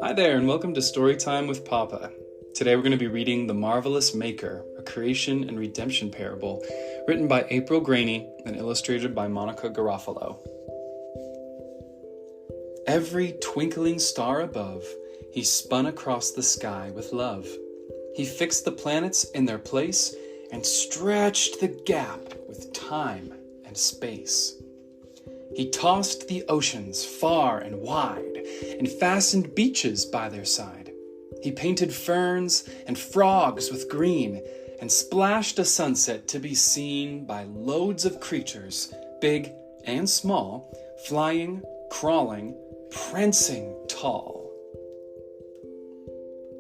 Hi there, and welcome to Storytime with Papa. Today we're going to be reading The Marvelous Maker, a creation and redemption parable, written by April Graney and illustrated by Monica Garofalo. Every twinkling star above, he spun across the sky with love. He fixed the planets in their place and stretched the gap with time and space. He tossed the oceans far and wide and fastened beaches by their side. He painted ferns and frogs with green and splashed a sunset to be seen by loads of creatures, big and small, flying, crawling, prancing tall.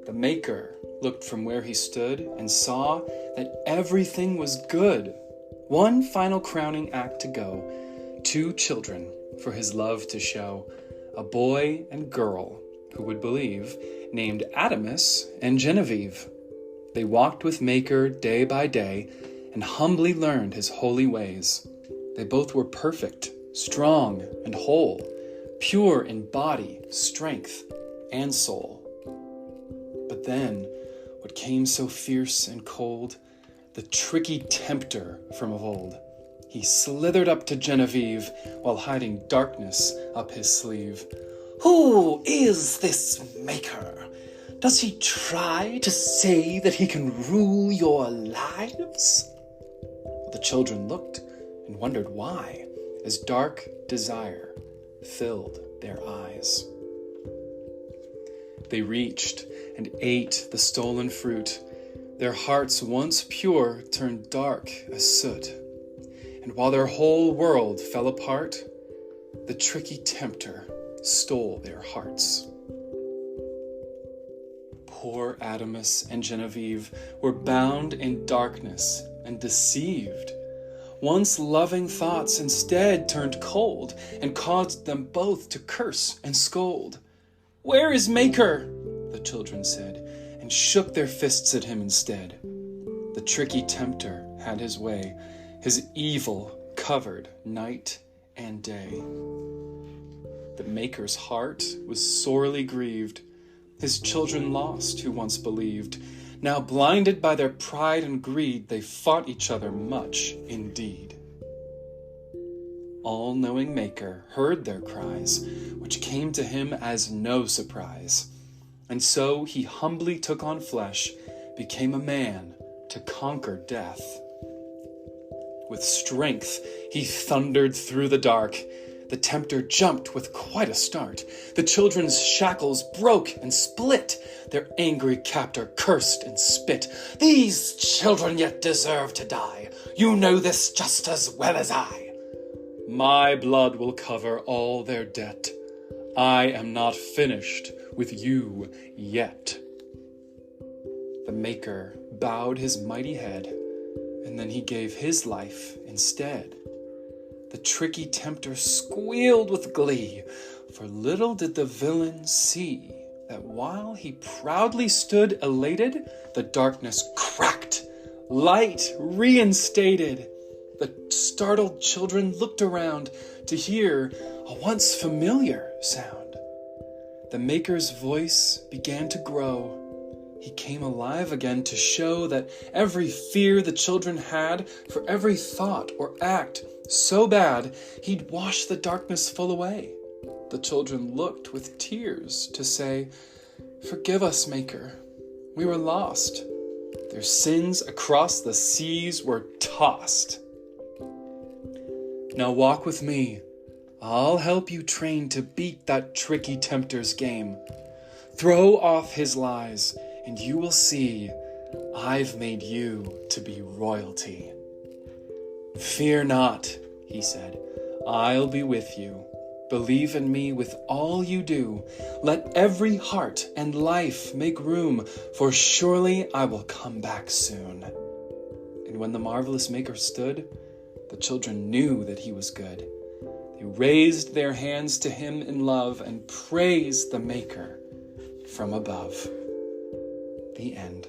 The Maker looked from where he stood and saw that everything was good. One final crowning act to go, 2 children for his love to show, a boy and girl who would believe, named Adamus and Genevieve. They walked with Maker day by day and humbly learned his holy ways. They both were perfect, strong and whole, pure in body, strength, and soul. But then, what came so fierce and cold, the tricky tempter from of old. He slithered up to Genevieve while hiding darkness up his sleeve. "Who is this Maker? Does he try to say that he can rule your lives?" The children looked and wondered why, as dark desire filled their eyes. They reached and ate the stolen fruit. Their hearts, once pure, turned dark as soot. And while their whole world fell apart, the tricky tempter stole their hearts. Poor Adamus and Genevieve were bound in darkness and deceived. Once loving thoughts instead turned cold and caused them both to curse and scold. "Where is Maker?" the children said, and shook their fists at him instead. The tricky tempter had his way, his evil covered night and day. The Maker's heart was sorely grieved. His children lost who once believed. Now blinded by their pride and greed, they fought each other much indeed. All-knowing Maker heard their cries, which came to him as no surprise. And so he humbly took on flesh, became a man to conquer death. With strength he thundered through the dark. The tempter jumped with quite a start. The children's shackles broke and split. Their angry captor cursed and spit. "These children yet deserve to die. You know this just as well as I. My blood will cover all their debt. I am not finished with you yet." The Maker bowed his mighty head, and then he gave his life instead. The tricky tempter squealed with glee, for little did the villain see that while he proudly stood elated, the darkness cracked, light reinstated. The startled children looked around to hear a once familiar sound. The Maker's voice began to grow. He came alive again to show that every fear the children had, for every thought or act so bad, he'd wash the darkness full away. The children looked with tears to say, "Forgive us, Maker, we were lost." Their sins across the seas were tossed. "Now walk with me. I'll help you train to beat that tricky tempter's game. Throw off his lies, and you will see I've made you to be royalty." "Fear not," he said, "I'll be with you. Believe in me with all you do. Let every heart and life make room, for surely I will come back soon." And when the marvelous Maker stood, the children knew that he was good. They raised their hands to him in love and praised the Maker from above. The end.